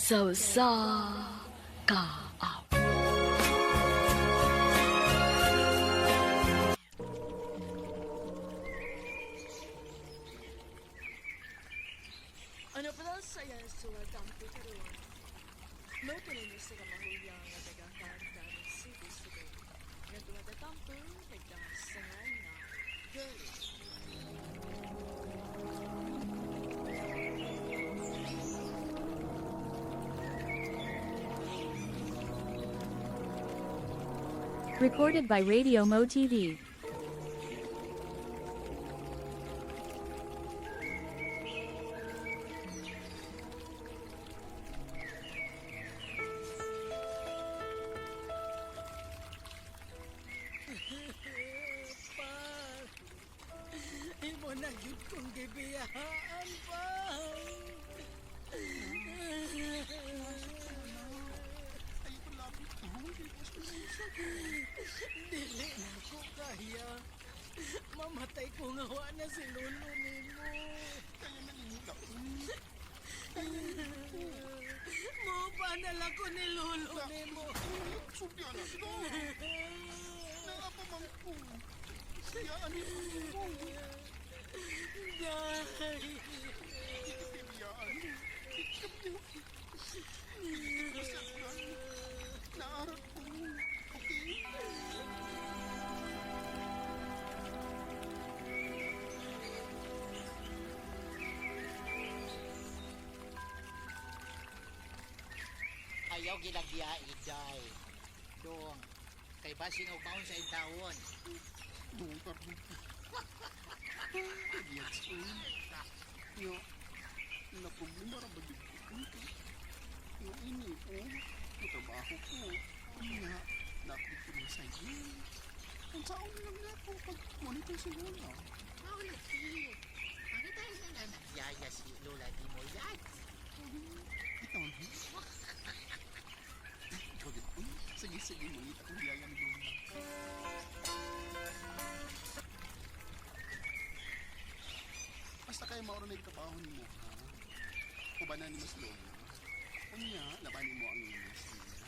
Sausa ka. Ano pala saya suwa dampo karon? No kanino sa kamahuyang nga taga-Karantan City City. Nga tumatatampo, nagdahasangan nga girly. Recorded by Radio Mo TV. Pa! Imo na yun kong gibiyahaan, pa! Dili na ko kaya. Mamatay ko nga wa na si Lolo nimo. Kaya nanginila ko. Mo pa nala ko ni Lolo nimo. Subya na ito. Nakapamang ko. Siya ano ko. Day. Ikipiyaan. Basta lang. Naarat ko. Okay? Ayaw gilagyain, Day. Dong, kay basing og maon sa intawon. Doon ka rin. Yes, Yo, na problema ra ba dito? Yo, ini ko. Matrabaho ko. Kanya, napit ko na sa iyo. Ang saon lang na ako pag-monitor sa lola. Maula si. Bakit tayo na nagyaya si Lola di mo yan? Ikaw na. Ikaw din. Sige, mangita kong biyaya ni lola. Basta kayo mauro na yung trabaho ni mo, ha? Kubanan ni Mas Lola. Kanya, labanin mo ang iyong mas nila.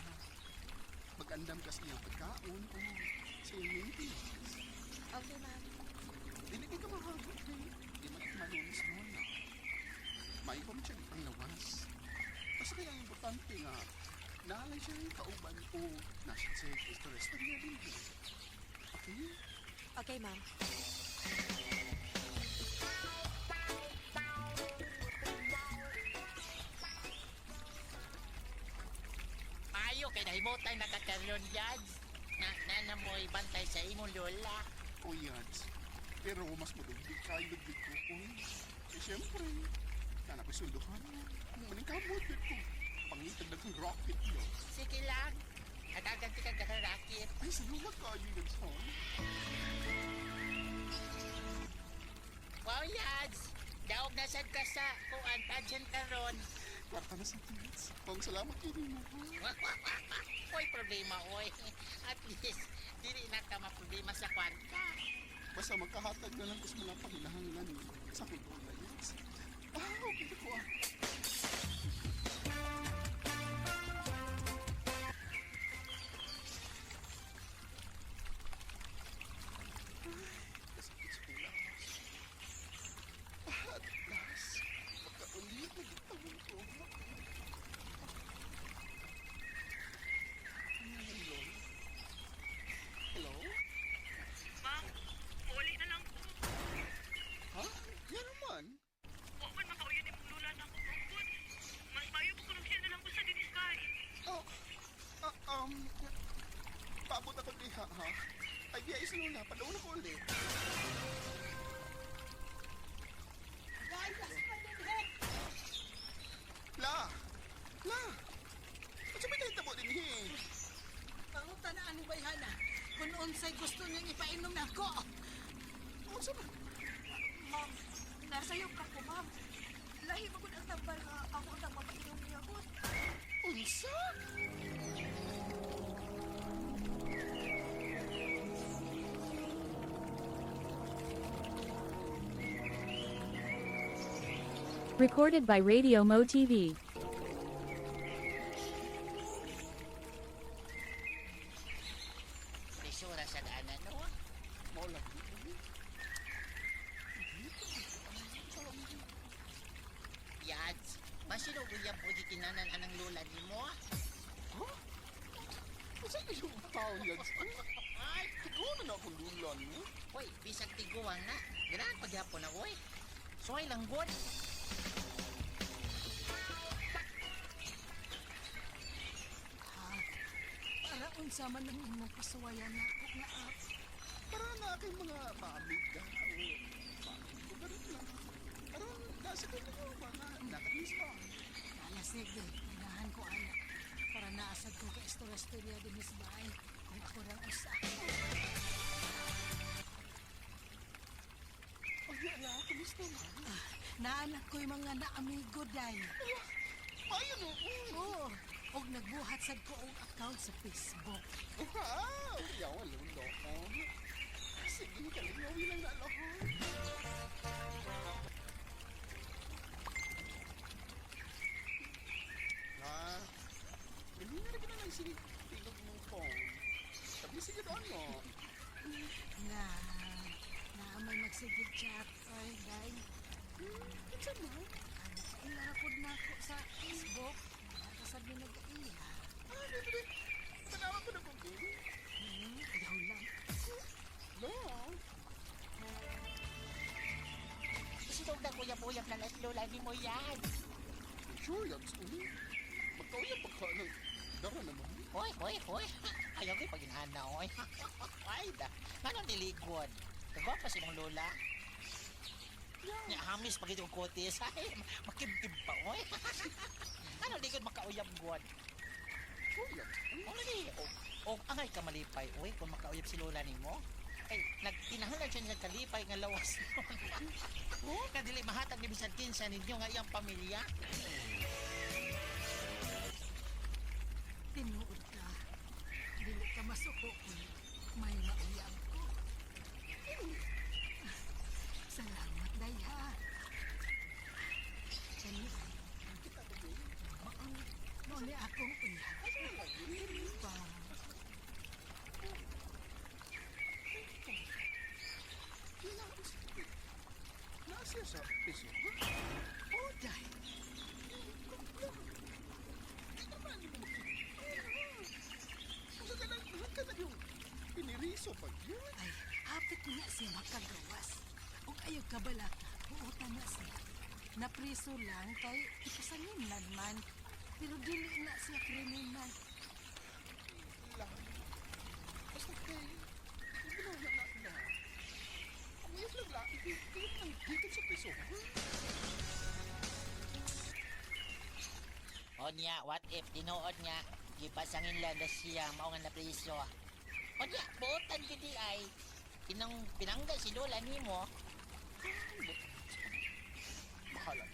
Mag-andam ka sa iyong pagkaon o sa iyong maintenance. Okay, ma'am. Dili ka mahabot kay di malunis mo na. May pa siya ang lawas. Basta kaya ang importante nga, naalay siya yung kauban o nasa sa restaurant niya din. Okay? Okay, ma'am. Ayo kay nahimutan nakakaroon yan. Na mo'y bantay sa imong Lola. O yads. Pero mas madugdig kayo dugdig ko ko. Eh siyempre, na napisulduhan. Maningkamot yun ko. Pangitag na kong rocket yun. Sige lang. Nagaganti ka gakarakit. Ay, salamat kayo yun, son. Wow, Yads! Daog na sad ka sa kuan pageant karon. Kwarta na sa kids. Kung salamat kayo din mo. Oy, problema, oy. At least, dili na ka maproblema sa kwarta. Basta magkahatag na lang ko sa mga pangilahanglan sa kultura yun. Okay na ko ah. Kasakit sa kulang. At last, magkaulit na gitawin ko. Hello? Ma'am, uli na lang ko. Ha? Yan naman. Huwag man makauyan ni mong lula na ako bangkot. Mas bayo ko kung siya na lang ko sa diniskay. Oh, paabot ako diha, ha? Ay, biya is Luna, padaw na ko ulit. La! La! At sabi tayo tabo din, he? Pangutan na ani bayhana. Kung unsay gusto niyang ipainom na ako. Ano sa ba? Ma'am, nasayop ka ko, ma'am. Lahi mo ang tambal nga ako ang nagpapainom niya ko. Unsa? Recorded by Radio Mo TV. uyab o gikinanan anang lola ni mo? Kasi ka yung tao yan. Ay, ikaw na akong lulan mo. Uy, bisag tiguan na. Ganahan pagyapon na, uy. Suway lang, good. Para unsa man ang imong kasuwayan na ako nga Para na aking mga maamiga o pamilya ko. Ganun lang. Para nasa kayo mga nakakisa. Alas sige, ginahan ko anak. Para naasad ko ka istorya-storya din sa bahay kung ako lang usa. Ay, ala, kumusta na? Naanak ko yung mga naamigo day. Ayun o. Oo, og nagbuhat sad ko og account sa Facebook. Wow! Yawan lang loko. Sige, kalingawin lang na loko. Ha? Hindi na rin lang sige. Tingog mong phone. Sabi sige doon mo. Na may magsigig chat ay day. Kinsa mo? Ilakod na ako sa Facebook. Nakasabi nag-iya. Bebe. Tanawa ko na kung kini. Ayaw lang. No. Isinong na uyab-uyab na lang lola ni mo yan. Sure, yan. Magkauyan pagka ng dara naman. Hoy. Ayaw ko pag inana, oy. Ay, da. Ano niligod? Kagwa pa si mong lola? Nya hamis pag itong kotis. Ay, makibkib pa, oy. Ano ligod makauyab god? Sure, yan. Ano ni? O angay ka malipay, oy, kung makauyab si lola nimo. Ay, nagtinahalan siya sa kalipay nga lawas. Oh, kadili mahatag ni bisan kinsa ninyo nga iyang pamilya. Tinuod ka. Dili ka masuko ko. May mauyab ko. Salamat, day ha. Kani ay, maon ni akong uyab. Pa. Nasa sa piso. Oh, day. Kung ka lang, lahat ka na yung piniriso pag yun. Ay, hapit nga siya makagawas. Kung ayaw ka bala, buutan na siya. Napriso lang kay ikasanginan man. Pero dili na siya kriminal. Lang. Basta kay, ginawa na na. Kung yes lang lang, hindi lang dito sa piso. O niya, what if tinuod nga gipasangin lang na siya mao nga napriso. O niya, buotan gidi ay pinangga si lola nimo. Bahala.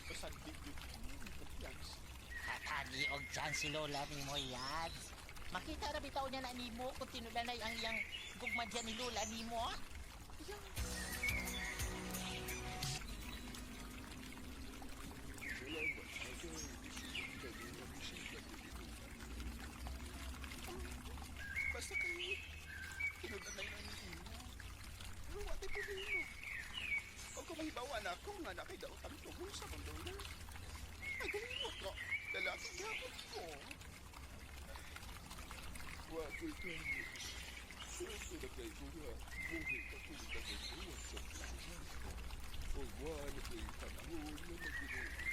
Basta di confiance. Hatagi og chance si lola nimo yan. Makita ra bitaw niya na nimo kung tinulanay ang iyang gugma diyan ni lola nimo. Basta kayo, kinulanay na ni Ina. Pero wate ko rin mo. Kung kumahibawa na ako nga nakidaot ang tungkol sa mundo na. Ay, galimot ko. Lalaki gabot ko. Wate ka mo. Siyempre na kayo nga. Buhay ka kung nagagawa sa playa. O wala kayo panahon na nagagawa.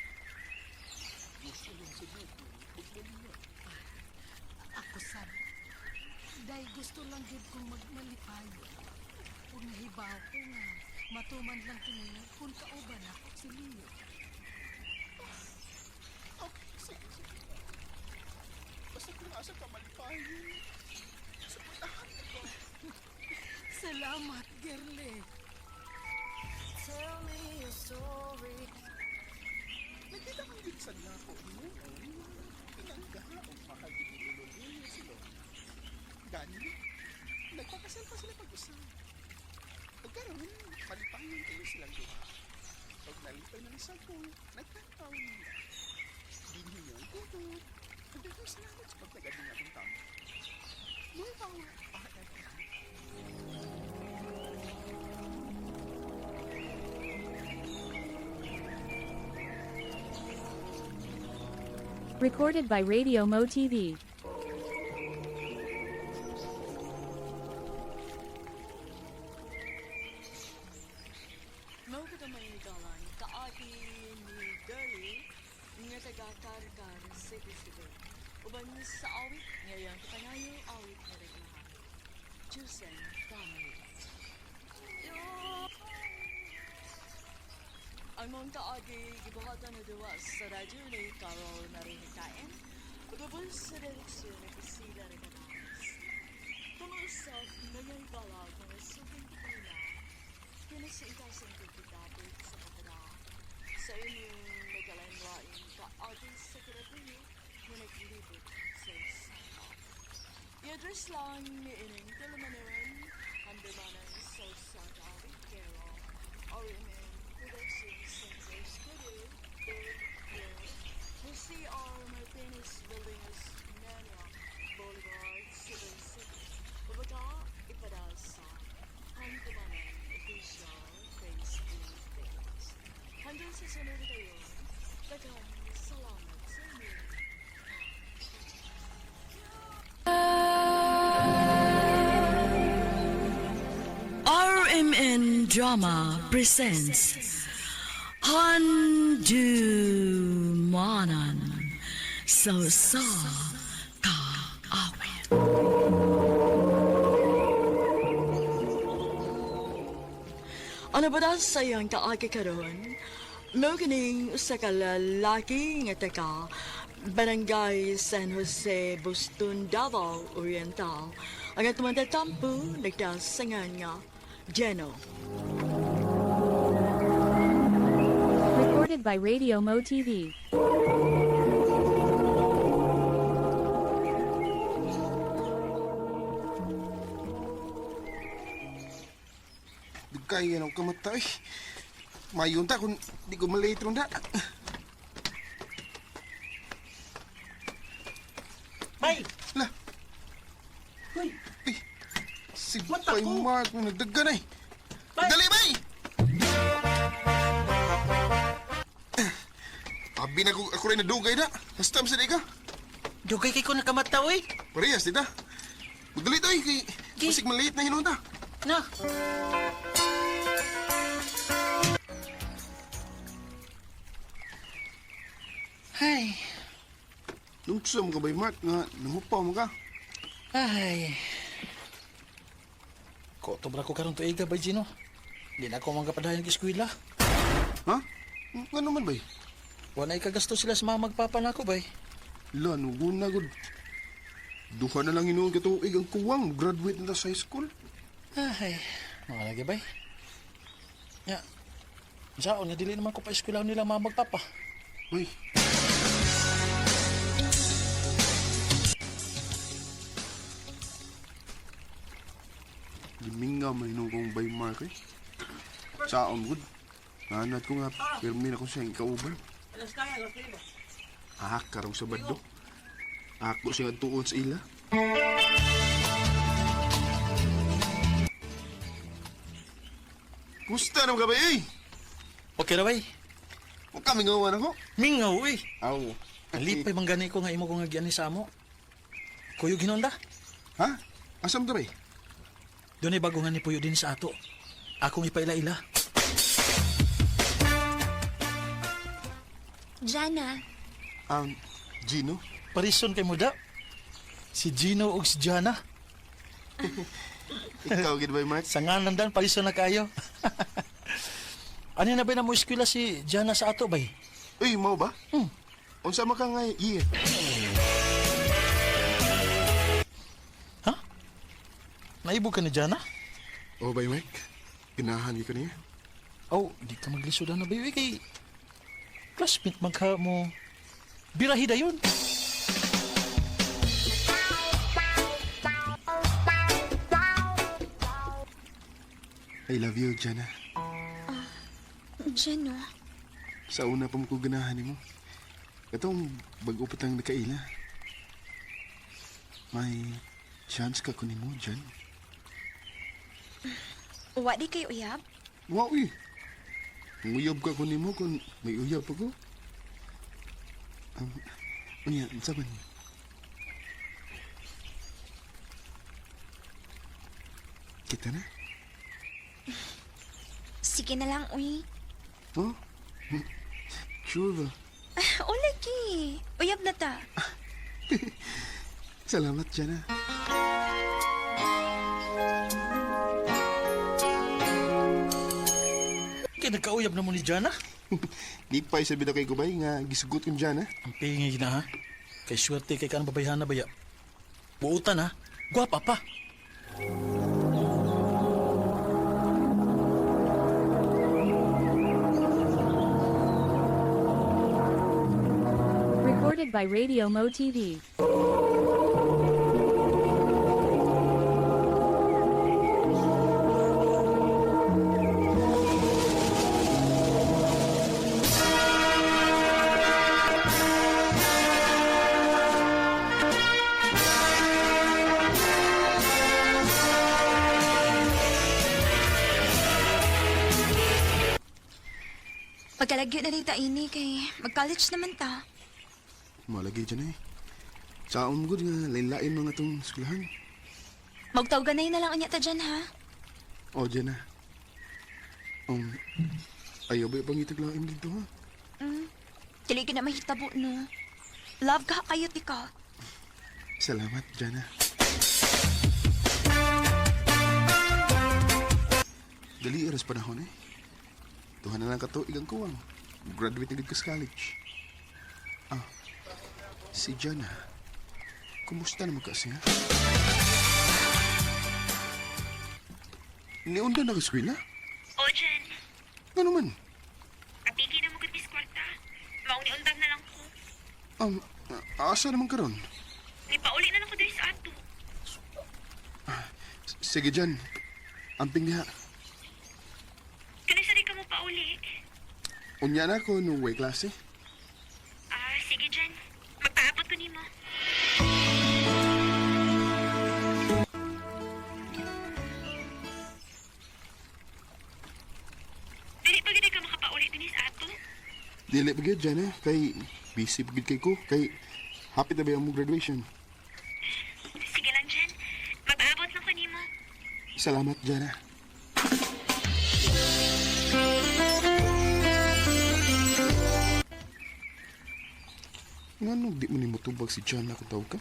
Gusto lang sa buko. Magmalinga. Ako sad. Dahil gusto lang gid kong magmalipay. Kung nahibaw ko nga, matuman lang kini kung kauban ako si Leo. Okay, sige. Basta kung asa ka malipahin. Supuntahan ko. Salamat, girly. Tell me a story. Nakita kang ginsan na ako mo. Pinangga o mahal din nilululoy sila. Gani, nagpakasal pa sila pag-usap. Pagkaroon, malipahin kayo silang duha. Pag nalipay na isa ko, nagkataon nila. Di niyo ang kuto. Nagdagay salamat sa pagtagad ng ating tama. Mga pang Recorded by Radio Mo TV. Mao kita mangigalan kaagi ni Girlie nga taga-Karkar City City. Uban sa awit ngayon kapangayo awit nga reglahan. Chosen Family. Ang mong kaagi gibuhatan na duwa sa radyo ni Carol Narinikain. Pagabol sa direksyon na kasila rin kanakas. Pang-usap ngayon balag ng subing pila. Kinasiitasan ko kitapit sa kapara. Sa inyong nagalain-lain kaagay sa karapuyo na naglibot sa isang. I-address lang ni Ining Kalamanuan, handamanan sa Santa Awikero, RMN Production Center Studio, CR Martinez Buildings, Nanya, Boulevard, Cebu City. Babaga, ipada sa handamanan official Facebook page. Hanggang sa sunod kayo, daghang salamat sa inyo. RMN Drama presents Handumanan So Ka Awit. Ano ba daw sayang kaagi karon? Mao kining usa ka lalaki nga taga Barangay San Jose, Boston, Davao Oriental. Ang atong tampo nagdasangan nga Geno. Recorded by Radio Mo TV. Di kaya ng kamatay. Mayon ta kung di ko malate ron da. Bay! Lah, Uy! si Mata Bay ko. Mark na nagdagan ay. Bay! Dali, Bay! Abi na ako rin nadugay na. Hastam sa di ka. Dugay kay ko nakamata, uy! Parehas, di ta. Magdali tayo kay... Gi. Masig maliit na hinunta. Na! Ay! Nung sa mga Bay Mark nga nangupaw mo ka. Ay! Kotobra ko karon tuiga, Bay Gino. Di na ako mangapadayan ki eskwela. Ha? Nga naman, Bay? Wala ikagasto sila sa mga magpapa na ako, Bay. La, nugun na gud. Duha na lang hinuon ka tuig ang kuwang. Graduate na ta sa high school. Ay, mga lagi, Bay. Ya, saan nga dili naman ko pa eskwela nila mga magpapa. Bay. Limingaw man hinong kong Bay Mark eh. Saon gud. Nanat ko nga, pirmi na ko siya ikauban. Karong Sabado. Ako siya tuon sa ila. Kumusta naman ka ba eh? Okay na, Bay. Huwag kami ngawan ako. Mingaw, uy. Aw. Alipay manggani ko nga imo ko nga giani sa amo. Kuyog hinonda. Ha? Asam to ba eh? Doon ay bago nga ni Puyo din sa ato. Akong ipaila-ila. Jana, Gino? Parison kay Muda. Si Gino ug si Jana. Ikaw gid ba, Mark? Sa ngalan dan, parison na kayo. Ano na ba na mo eskwela si Jana sa ato, bay? Uy, mau ba? Unsa man ka nga year? Ha? Naibog ka ni Jana? O ba, Mark? Ganahan ka niya. Oh, di ka maglisudan na ba yun? Kay classmate magka mo. Birahida yun. I love you, Jana. Jano, Sa una pa mo ko ganahan mo. Katong bago pa tang nakaila. May chance ka kunin mo, Jan. wa di kay uyab? Wow, eh. Kung uyab ka kunin mo, kung may uyab ako. Unya, sa man? Kita na? Sige na lang, uy. Oh? Sure ba? O lagi. Uyab na ta. Salamat, Jana. Kaya nagkauyab na mo ni Jana. Di pa isabi na kay Gubay nga gisugot yung Jana. Ang pingay na ha. Kay swerte kay kanang babayhan na baya. Buutan ha. Gwapa pa. Recorded by Radio Mo TV. Pagkalagyo na rin ta ini kay mag-college naman ta. Malagi dyan eh. Saon good nga lain-lain mga itong skulahan. Magtawganay na lang unya ta dyan, ha? O, Jana. Ayaw ba yung pangitaglaim dito ha? Dili ka na mahitabo, no? Love ka kayo, tika. Salamat, Jana. Dali oras panahon eh. Tuhan na lang kato igang kuwang. Graduate na sa college. Si Jana. Kumusta naman kasi ha? Niunda na ka-eskwela? O, Jen, Ano man? apigi na mo gud mis kwarta. Mauni-undag na lang ko. Asa naman karon? Nipauli na lang ko diri sa ato. Sige Jan. Amping niya. Kanisa di ka mo pauli. Unya na ako nung way klase. Sige, Jen. Magpaabot ko nimo. Dili pa gid ka makapauli din sa ato. Dili pa gyud Jana. Kay busy pa gyud kay ko. Kay happy na ba yung graduation? Sige lang, Jen. Magpaabot lang ko nimo. Salamat Jana. Nga nung di mo ni motubag si Jana kung tawag ka?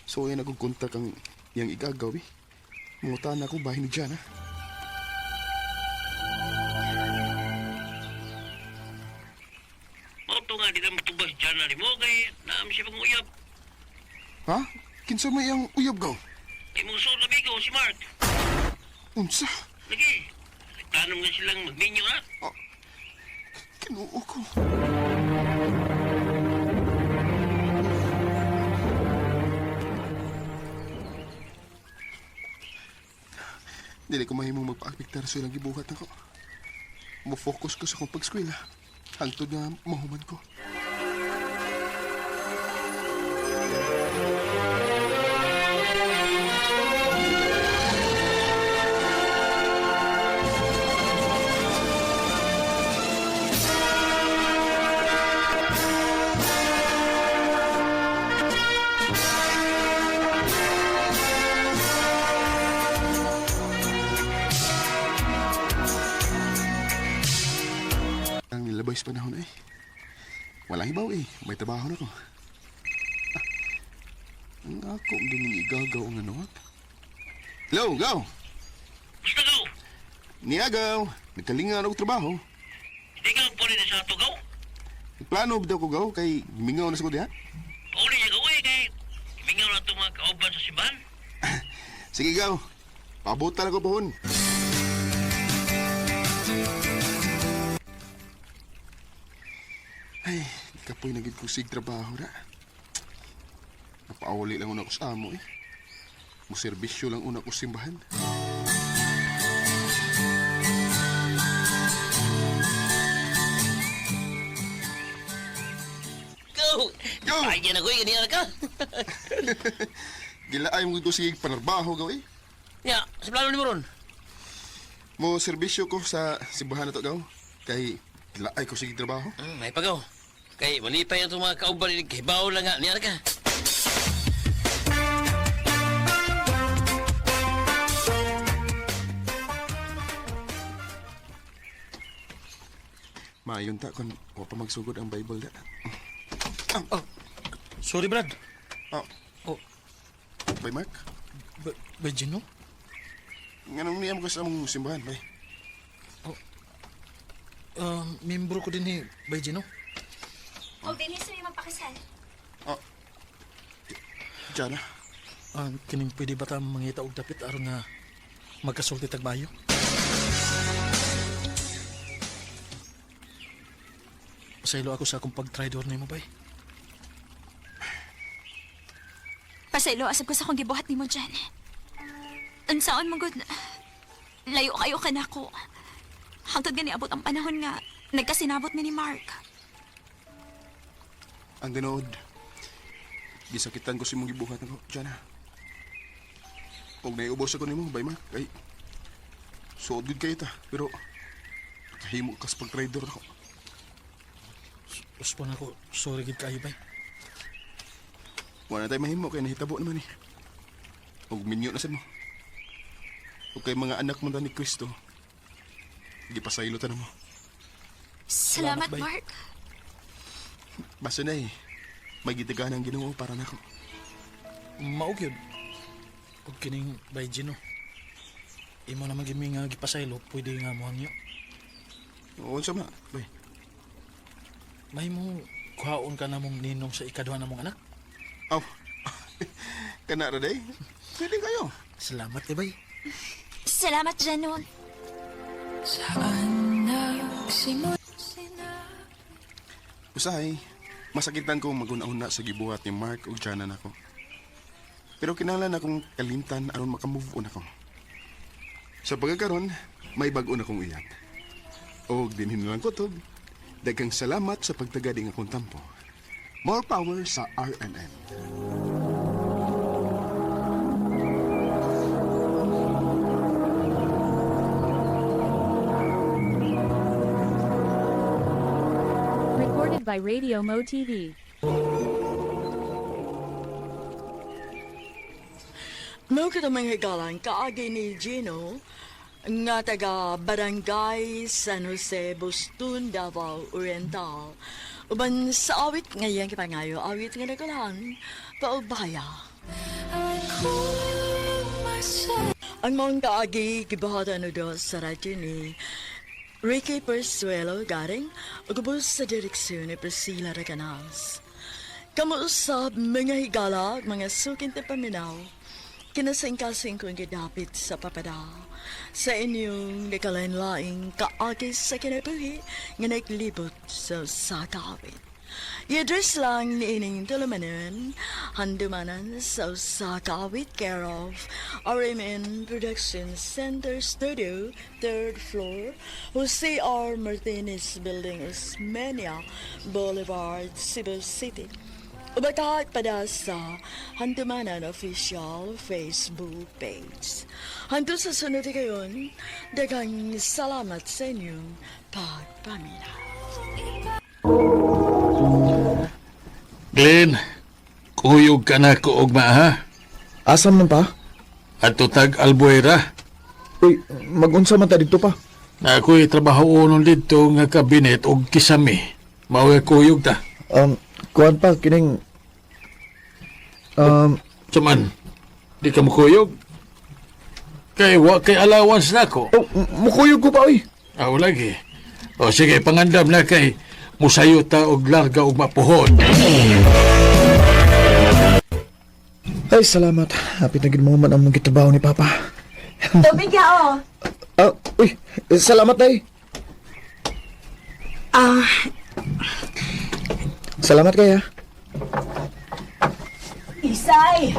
So yan akong kontak ang yang igagaw eh. Mungutaan ako bahay ni Jana. Mato nga di na matubas dyan na mo kay naam siya pang uyab. Ha? Kinsa may ang uyab gaw? Kay mong sure na bigo si Mark. Unsa? Lagi, nagtanong nga silang magminyo ha. Kinuo ko. Dili ko mahimong magpa-apektar sa ilang gibuhat ako. Mo-focus ko sa akong pag-eskwela. Hangtod nga mahuman ko. Ang nilabay sa panahon eh. Walang ibaw eh. May trabaho na ko. Ang ako din yung igagaw ang ano. Hello, gaw! Basta gaw, Niagaw! Nagkalinga na trabaho. hindi ka po rin sa ato gaw. Plano daw ko gaw kay mingaw na sa ko diha. Pauli niya gaw eh kay mingaw na ito mga kauban sa simbahan. Sige gaw. Pabuta na ko pohon. Ay, kapoy na gid ko sig trabaho na. Napauli lang una ko sa amo eh. Muserbisyo lang una ko sa simbahan. Go! Go! Ay, yan ako eh, ganyan ka. Gilaay mo ko sig panarbaho gaw eh. Ya, sa plano ni mo ron. Mo serbisyo ko sa simbahan na to gaw. Kay gilaay ko sig trabaho. May pagaw. Kay malipay ang itong mga kauban ni Kibaw lang nga. Niya ka. Maayon ta kung wa pa magsugod ang Bible da. Sorry, Brad. Bay Mark, Bay Gino? nganong niyam ko sa mong simbahan, bay? Membro ko din ni Bay Gino. O, dinis na yung magpakisal. Diyan na. Kining pwede ba ta mangita og dapit aron nga magkasulti tagbayo? Pasaylo ako sa akong pag-tridor nimo, bay. Pasaylo, asab ko sa akong gibuhat ni mo dyan. Unsaon mo gud, layo kayo ka na ko. Hangtod gani abot ang panahon nga, nagkasinabot mi ni Mark. Ang dinood. Gisakitan ko si mong gibuhat ako, diyan na. Huwag naiubos ako nimo, bay Mark. Ay, suod gud kayo ta. Pero, kahimo kas pag-trader ako. Uspon ako, sorry gid kayo, bay. Wala na tayo mahimo kaya nahitabo naman eh. Huwag minyo na sad mo. Huwag kay mga anak mo na ni Kristo. Gipasaylo ta na mo. Salamat, Salamat, bay. Mark. Basta na eh. May gitigahan ang Ginoo para na ako. Maog yun. Huwag kining Bay Gino. Imo naman gimi nga gipasaylo, pwede nga mo hangyo. Oo, sama. Bay. May mo kuhaon ka namong ninong sa ikaduha namong anak. Aw. Kana ra day. Pwede kayo. Salamat, bay. Salamat, Janon. Usahay, masakitan ko maguna-una sa gibuhat ni Mark ug Jana nako. Pero kinahanglan akong kalimtan aron makamove on ako. Sa pagkakaroon, may bag-o na kong uyab. Og dinhin lang ko to. Daghang salamat sa pagtagadi nga akong tampo. More power sa RNN. Recorded by Radio Mo TV. No kita manghigalan kaagi ni Gino nga taga Barangay San Jose, Boston, Davao Oriental. Uban sa awit ngayon kipangayo, awit nga nagulahan, paubaya. Ang mga kaagi gibahatan no do sa radyo ni Ricky Persuelo garing ugubos sa direksyon ni Priscilla Reganas. Kamuusap mga higala, mga sukin te paminaw, kinasing-kasing kong gidapit sa papada sa inyong nakalain-laing kaagis sa kinabuhi nga naglibot sa sakawit. I-address lang ni ining tulumanan, handumanan sa sakawit care of RMN Production Center Studio, 3rd floor, Jose R. Martinez Building, Osmeña Boulevard, Cebu City. Ubagkat pada sa Handumanan Official Facebook page. Hangtod sa sunod kayon, daghang salamat sa inyong pagpaminaw. Glenn, kuyog ka na ko og ha? Asam man pa? At tutag Albuera. Uy, mag-unsa man ta dito pa? Na ako'y trabaho unon dito nga kabinet og kisame. Mauwi kuyog ta. Kuhan pa, kining... Saman, di ka mukuyog? Kay allowance na ko. Mukuyog ko pa, uy. Ako lagi. O sige, pangandam na kay musayo ta og larga og mapuhon. Ay, salamat. Hapit na gid mo man ang mong gitrabaho ni Papa. Tubig ya, Uy, salamat, day. Salamat kaya. Isay,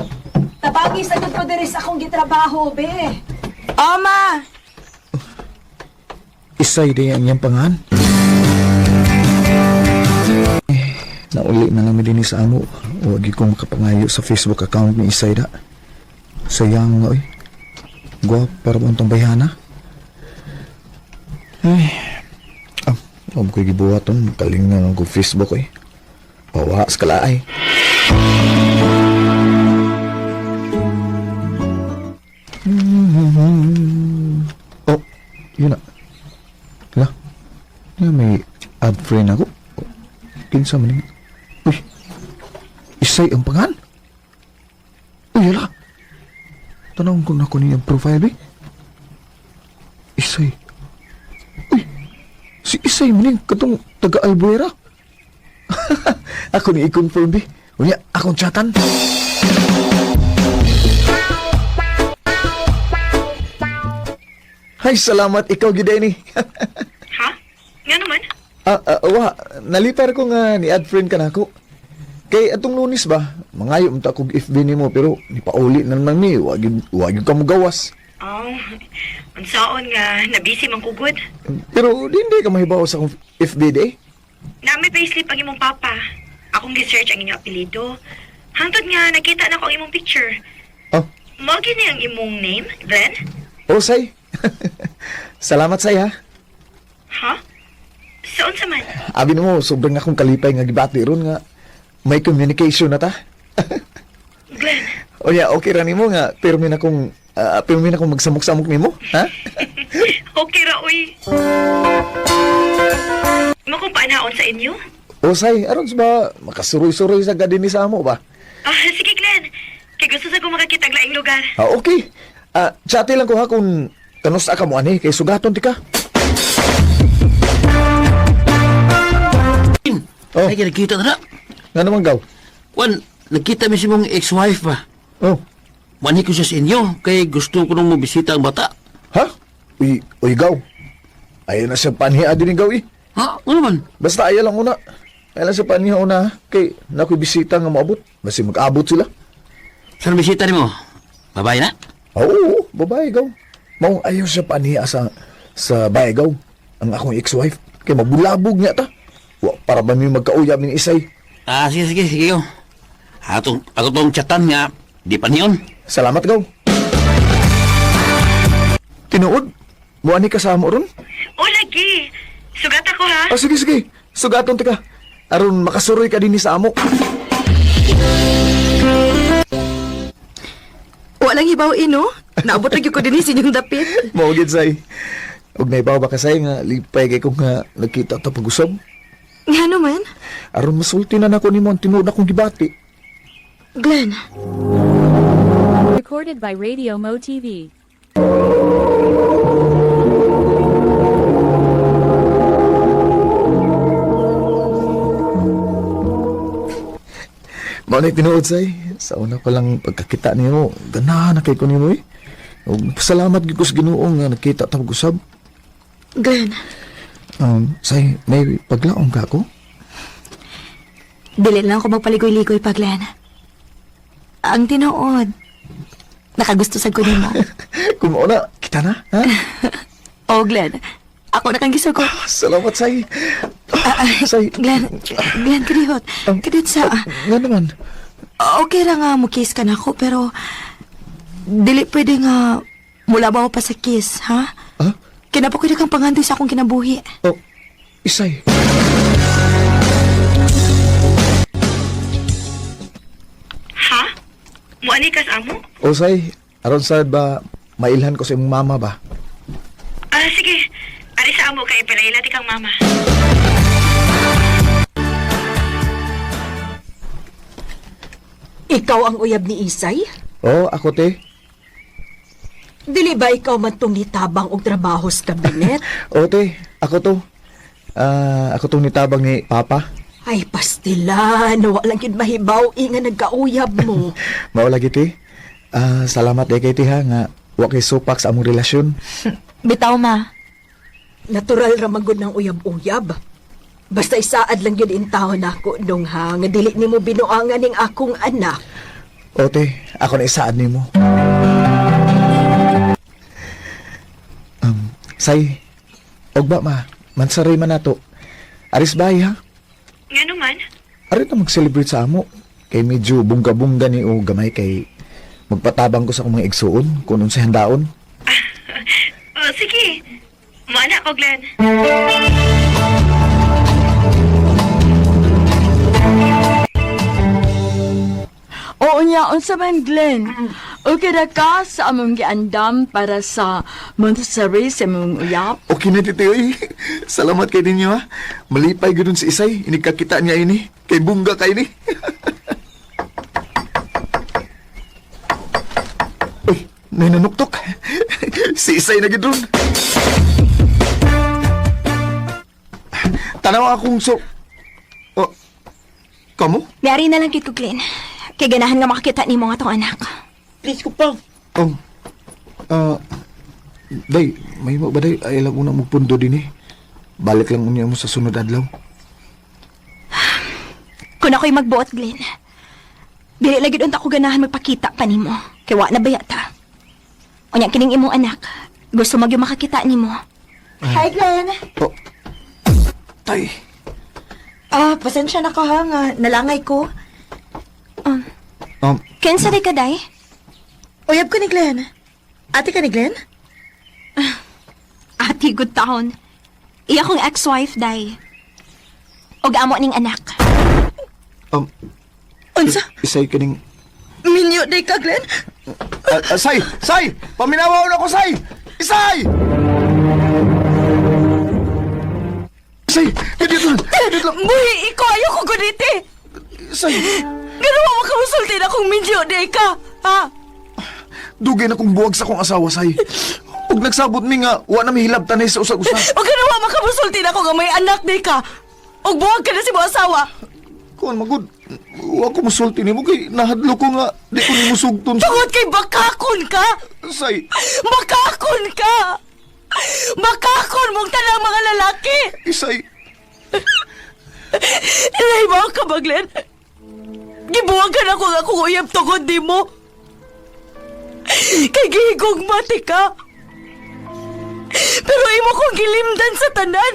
tabagi sa ko diri sa akong gitrabaho, be. Ama! Isay day ang iyang pangan. Nauli na namin din sa amo. Huwag kong makapangayo sa Facebook account ni Isay da. Sayang nga, oy. Guwap para ba itong bayhana? Ay. Huwag ko'y gibuhaton. Kaling nga ko Facebook, oy. Pawa sa kalaay. Oh, yun na. Hala. May add friend ako. Kinsa man yun? Uy, Isay ang pangan? Uy, hala. Tanong ko na ko niyang profile, eh. Isay. Uy, si Isay man yun, katong taga-Albuera. Ako ni i-confirm, eh. Unya, akong chatan. Ay, salamat ikaw, Gideni. Ha? Nga naman? Nalipar ko nga ni add friend ka na ako. Kay atong Lunes ba, mangayo mo ta kog FB nimo pero ni pauli na naman mi, wag ka mo gawas. Oh, unsaon nga, nabisi man kugod. Pero hindi ka mahibaw sa akong FB day. Na may payslip ang imong papa. Akong gi-search ang inyong apelido. Hangtod nga, nakita na ko ang imong picture. Oh, Mao gini ang imong name, Glenn? oh say. Salamat say ha. Ha? Saan sa man? Abi mo, sobrang akong kalipay nga gibati ron nga may communication na ta. Glenn, O ya, okay ra nimo nga pirmi na kong magsamok-samok nimo, ha? okay ra, uy. Imo kong paanaon sa inyo? O say, aron ba makasuroy-suroy sa gadini sa amo ba? Sige, Glenn. Kay gusto sa kong makakita ang laing lugar. Okay. Chati lang ko ha kung kanusta ka mo ani kay sugaton ti ka. Oh, Ay, nakita na na. nga naman gaw. Wan, nakita mi si mong ex-wife ba? Oh, Mani ko siya sa inyo, kay gusto ko nung mabisita ang bata. ha? Uy gaw. Ayaw na siya paniha din gaw eh. Ha? Ano naman? Basta ayaw lang una. Ayaw lang siya paniha una ha. Kay nakoy bisita nga maabot. Basta mag-abot sila. Saan bisita ni mo? Babae na? Oo, babae gaw. Maong ayaw siya paniha sa bahay gaw. Ang akong ex-wife. Kay mabulabog niya ta. Wa, para ba may magkauyab ng isay. Sige ko. Ako tong chatan nga, di pa niyon. Salamat gaw. Tinuod? Muani kasama ron? O, lagi. Sugat ako, ha? Sige. Sugaton ti ka. Aron makasuroy ka din ni sa amo. Walang hibaw ino. Naabot lagi ko din sa inyong dapit. Maugid say. Ug naibaw ba ka say nga lipay kay kung nga nakita ta pag-usab. Nga naman. Aron masulti na nako nimo ang tinuod akong gibati. Glenn. Recorded by Radio Mo TV. Mao na tinuod say. Sa una ko lang pagkakita niyo, ganahan na kay ko nimo eh. Ug salamat gyud ko sa Ginoo nga nakita ta pag-usab. Glenn. Say, may paglaom ka ako? Dili lang ako magpaligoy-ligoy pa, Glenn. Ang tinuod, nakagusto sa kunin mo. Kung na, kita na, ha? Oh, Glenn, ako na kang gisugot. Salamat, say. Say. Glenn, kadihot. Kadihot sa... Nga naman. Okay ra nga mo kiss ka na ako, pero... Dili pwede nga mula ba pa sa kiss, ha? Ha? Kinapakita kang pangandoy sa akong kinabuhi. Oh, Isay. Ha? Muani ka sa amo? O say, aron sad ba mailhan ko sa imong mama ba? Sige. Ari sa amo kay palailati kang mama. Ikaw ang uyab ni Isay? Oh, ako te. Dili ba ikaw man tong nitabang og trabaho sa kabinet? O te, ako to. Ako tong nitabang ni Papa. Ay, pastilan. Walang yun mahibaw nga nagkauyab mo. Maula giti. Salamat kay ti ha nga wa kay supak sa among relasyon. Bitaw, ma. Natural ramagod ng uyab-uyab. Basta isaad lang yun intahon ako nung ha, nga dili nimo binuangan ning akong anak. O te, ako na isaad nimo. Say, ogba ma, mansaray man nato. Aris bahay ha? Nga naman? Aris na mag-celebrate sa amo. Kay medyo bungga-bungga ni o gamay kay magpatabang ko sa akong mga igsuon kung sa handaon. Sige. Maana ko, Glenn. Unya, unsa man Glenn? Okay na ka sa among giandam para sa Montessori sa among uyap? Okay na, titi, oy. Salamat kay ninyo, ha. Malipay ganoon si Isay. Inikakita niya ini. Kay bungga kay ni. Uy, may nanuktok. Si Isay na gidron. Tanaw akong Oh, kamo? Dari na lang kit ko, Glenn. Kay ganahan nga makakita ni mo nga tong anak. Please ko pa. Day, may mo ba day? Ay lang una magpundo din eh. Balik lang unya mo sa sunod adlaw. Kung ako'y magbuot, Glenn, dili lagi doon ako ganahan magpakita pa ni mo. Kay wa na bayata. O niya, kining imong anak, gusto magyo makakita ni mo. Hi, Glenn. Tay. Pasensya na ka ha nga. Nalangay ko. Kensa day ka, day? Uyab ko ni Glenn. Ate ka ni Glenn? Ati, good taon. Iya kong ex-wife, day. Og amo ning anak. Unsa? Isay kaning... Minyo day ka, Glenn? Say! Say! Paminawaw na ko, Say! Isay! Say! Kadito lang! Buhi, ikaw ayaw ko guniti! Say! Gano'n mo makamusulti na kung minyo day ka, ha? Dugay na kong buwag sa kong asawa, Say. Huwag nagsabot mi nga, wa na mihilab tanay sa usag-usa. O gano'n mo makamusulti na kung nga may anak day ka. O buwag ka na si mo asawa. Kuan magud, wa ko musulti nimo kay nahadlo ko nga di ko nimo sugton. Tungod kay bakakon ka! Say! Bakakon ka! Bakakon mong tanang mga lalaki! Isay! Nahibaw ka ba, Glenn? Gibuwagan ako nga kung uyab tungod di mo. Kay gihigong mati ka. Pero imo kong gilimdan sa tanan.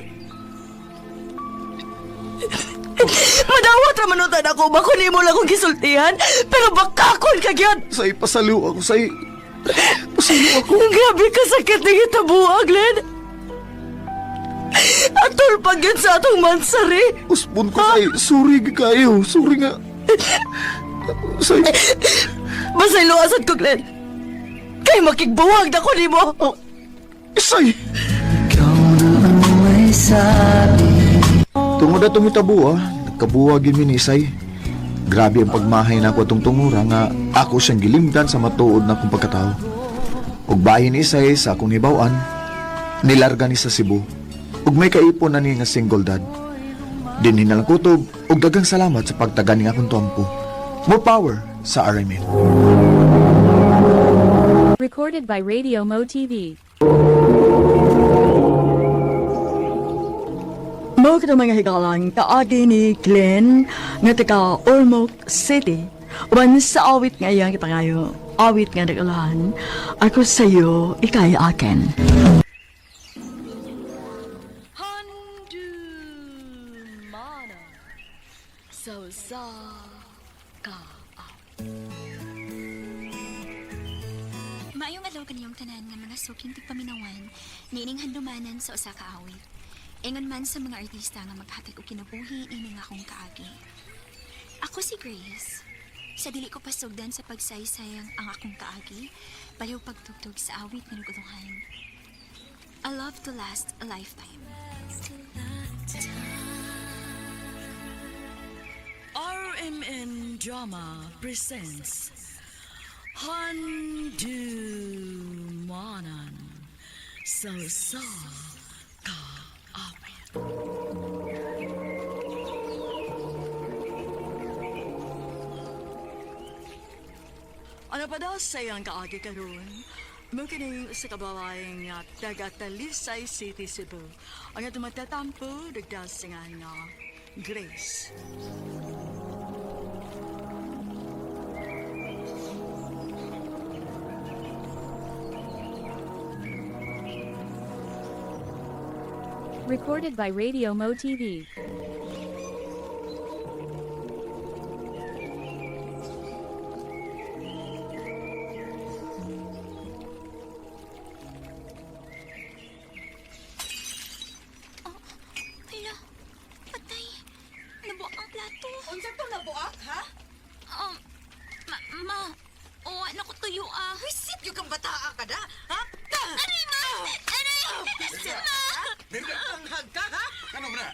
Madawat ra manutan ako ba kung imo lang kong gisultihan. Pero bakakon ka gyud. Say, pasaliw ako, Say. Pasaliw ako. Grabe ka sakit na gitabuha, Glenn. Atol pag yun sa atong mansari. Uspon ko, Say. Sorry kayo. Sorry nga. Say. Basta iluwasan ko, Glenn. Kay makigbuwag na ko ni mo. Say. Tungod na tumitabu, nagkabuwag yun ni Isay. Grabe ang pagmahay na ako atong tungura nga ako siyang gilimdan sa matuod na akong pagkatao. Ug bahin ni Isay sa akong hibawan, nilarga ni sa Cebu. Ug may kaipon na ni nga single dad. Dinhin na lang kutob, ug dagang salamat sa pagtagan ni akong tuampo. More power sa RMN. Recorded by Radio Mo TV. Mo ka mga higalang kaagi ni Glenn nga taga Ormoc City. Uban sa awit nga iyang ipangayo, awit nga nagalahan, ako sa'yo, ikay akin. Handu mana sa ka. Maayong adlaw kaniyong tanan nga mga suking tigpaminawan, nining handumanan sa usa ka awit. Ingon man sa mga artista nga maghatag og kinabuhi ini nga akong kaagi. Ako si Grace. Sa dili ko pasugdan sa pagsaysayang ang akong kaagi, baliw pagtugtog sa awit nga naguluhan. A love to last a lifetime. RMN Drama presents Handumanan sa ka awit. Ano pa daw sa iyang kaagi karon? Mungkin sa kabawaing nga taga Talisay City, Cebu. Ang tumatatampo, nagdasingan nga Grace. Recorded by Radio Mo TV. Hala, patay. Nabuak ang plato. Unsa to nabuak, ha? Merda! Ang ka, ha? Ano mo na?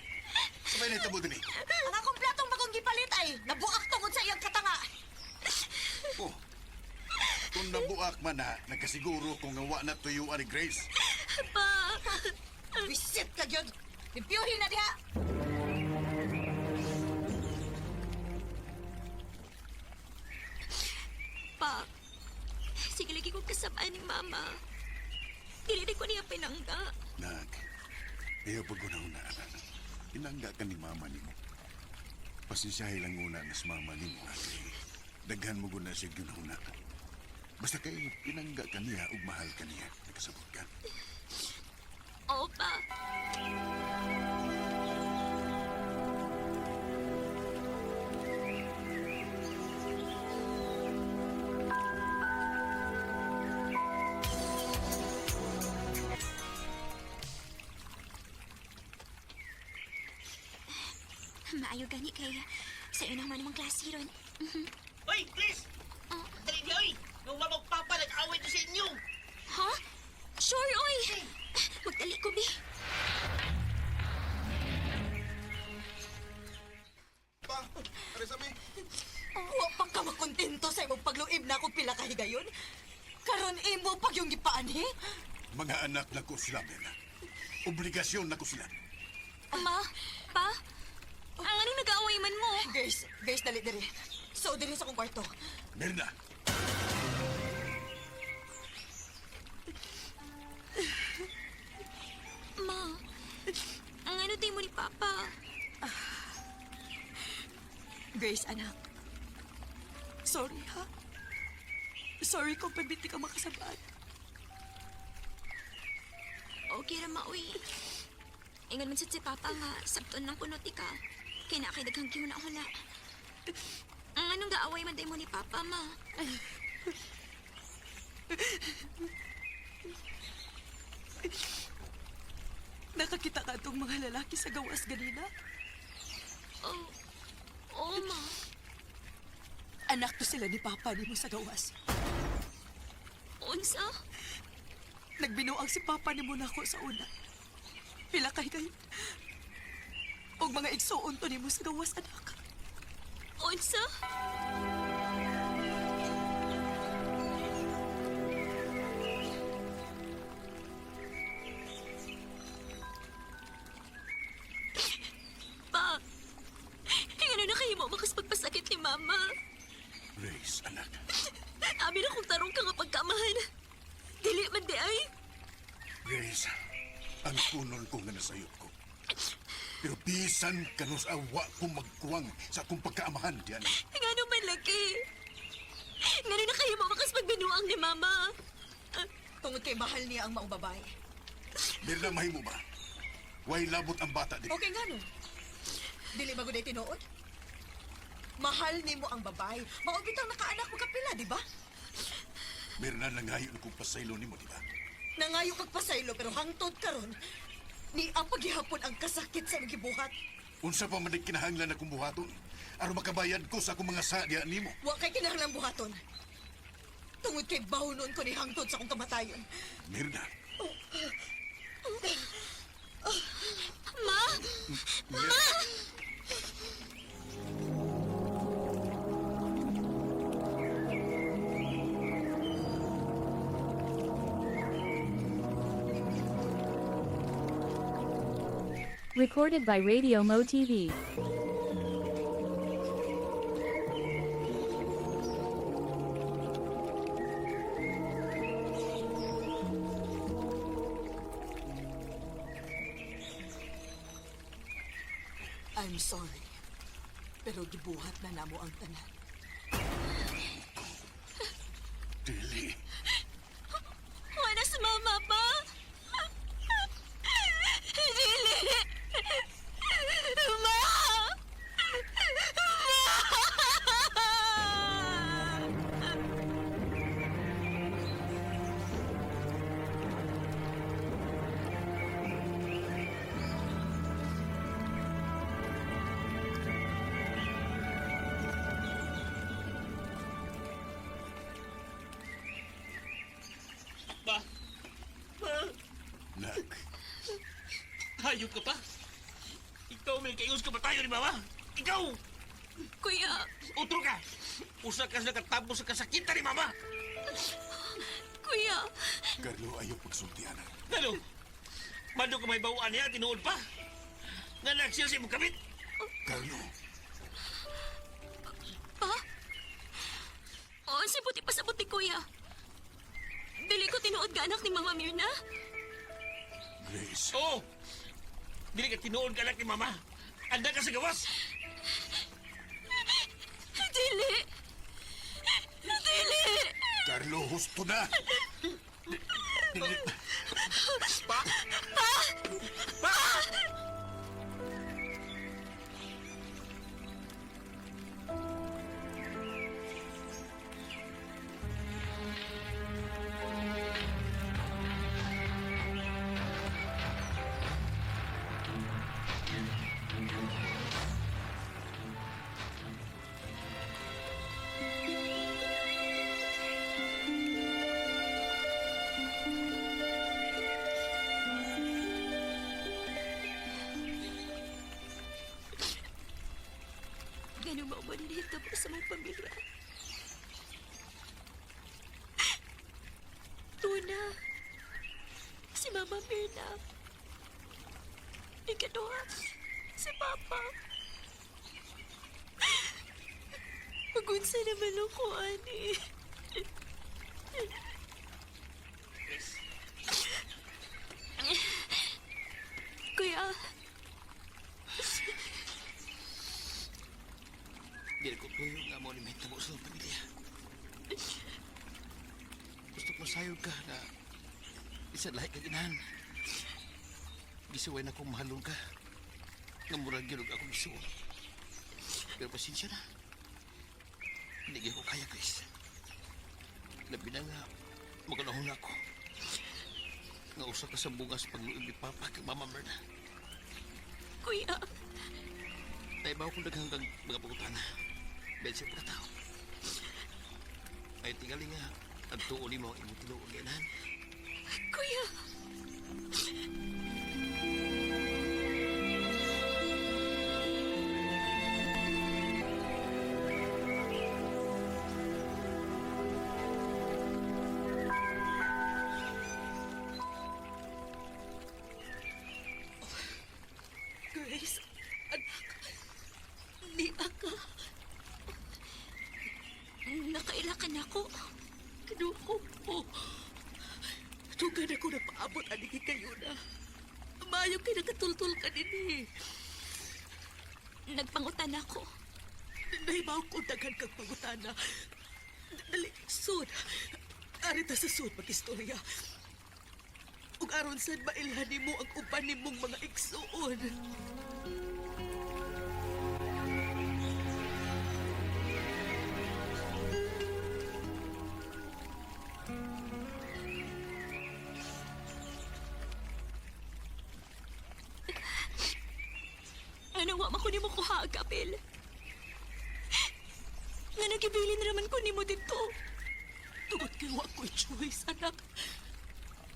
Sabay na itabo din eh. Ang akong platong bagong gipalit ay nabuak tungod sa iyang katanga. Oh. Kung nabuak man na, nagkasiguro kung ngawa na tuyuan ni Grace. Pa! Visit ka yun. Impiyuhin na diha. Pa, sige lagi kong kasabaan ni Mama. Dili ko niya pinangga. Nag, ayaw pag una anak. Inangga ka ni mama ni mo. Pasisyahay lang una na sa mama ni mo. Daghan mo guna siya ginuna. Basta kay pinangga ka niya ug mahal ka niya. Nagkasabot ka. Oo, Pa. Maayo gani kay sa iyo naman namang klase ron. Oy, Chris! Dali niya, oy! Nung mamang papa nag-away na sa inyo! Ha? Sure, oy! Magdali ko, Bi. Pa, ano sa mi? Wa pa ka makontento sa imong pagluib na akong pila kahigayon. Karon imo pag yung gipaani. Mga anak na ko sila, Mena. Obligasyon na ko sila. Ma, Pa, ang anong nag-aaway man mo? Guys, dali diri. So diri sa akong kwarto. Merna, Ma, ang ano tayo mo ni Papa? Grace, anak. Sorry, ha? Sorry kung pagbiti ka makasabaan. Okay ra mauy. Ingon man sad si Papa nga sabton ng punoti ka. Kaya na kay daghang kihuna-huna. Ang anong gaaway man tayo mo ni Papa, Ma? Nakakita ka itong mga lalaki sa gawas ganina? Oh, oo, Ma. Anak to sila ni Papa ni mo sa gawas. Unsa? Nagbinuang si Papa ni mo na ako sa una. Pila kay kayo. Og mga igsuon to ni mo sa gawas, anak. Unsa? Pa, ano na kayo mo makas pagpasakit ni Mama? Grace, anak. Amin akong tarong ka nga pagkamahan. Dili man di ay. Grace, ang kunon ko nga nasayop ko. Pero bisan kanos awa kong magkuwang sa akong pagkaamahan diyan. Nga naman lagi. Nga na kayo mo makas pagbinuang ni Mama. Tungod kay mahal niya ang maong babae. Merna, mahimo ba? Way labot ang bata di. Okay nga no. Dili ba guday tinuod? Mahal ni mo ang babae. Maog bitang nakaanak mo kapila, di ba? Merna, nangayo na kong pasaylo ni mo, di ba? Nangayo kag pasaylo pero hangtod karon ni ang paghihapon ang kasakit sa gibuhat. Unsa pa man kinahanglan akong buhaton? Aron makabayad ko sa akong mga sadya nimo. Wa kay kinahanglang buhaton. Tungod kay bahunon ko ni hangtod sa akong kamatayon. Mirna. Ma! Ma! Recorded by Radio Mo TV. I'm sorry. Pero gibuhat na namo ang tanan. Dili. Wala si Mama pa? Dili! Ma! Hayop ka pa? Ikaw may kayos ka ba tayo ni Mama? Ikaw! Kuya! Utro ka! Usa ka na katapos sa kasakitan ni Mama! Kuya! Carlo, ayaw pagsultihan. Ano? Mando ka may bawaan niya, tinuod pa? Nga nagsilsi mo kamit? Carlo, Pa? Oo, si buti pa sa buti, kuya. Dili ko tinuod ka anak ni Mama Mirna. Grace. Oo! Dili ka tinuod ka anak ni Mama. Anda ka sa gawas! Dili! Dili! Carlo, husto na! Pa! Pa! Ganun mo ba nilihito mo sa mong pamilya? Tuna, si Mama Mirna, ikaduha, si Papa. Magunsa naman ako, ani. Kuya, Dili ko tuyo nga mo ni Mita mo sa pamilya. Gusto ko sayod ka na isa lahi kag inahan. Gisuway na kong mahalong ka. Nga murag yun ako gisuon. Pero pasensya na. Hindi ko kaya, Chris. Labi na nga, maganahon ako. Nga usa ka sa bungas pagluib ni Papa kag Mama Mirna. kuya. Naibaw kong daghang mga pagutana. Bensin po tao. Ay tingali nga, ang tuuli mo ang imong tinuon ganan. Kuya! Grace, anak, ni Aka. Nakailakan ako. Kinuko po. Tugan ako na paabot anigi kayo na. Mayo kinakatultul ka din eh. Nagpangutan ako. Naibaw ko daghan kang pangutana. Dali, sud. Arita sa sud mag-istorya. Ug aron sad mailhan mo ang uban nimong mga igsuon. Ano wa man ko nimo kuha ang kapil? Nga nagibilin raman ko nimo dito. Tungod kay wa ko'y choice, anak.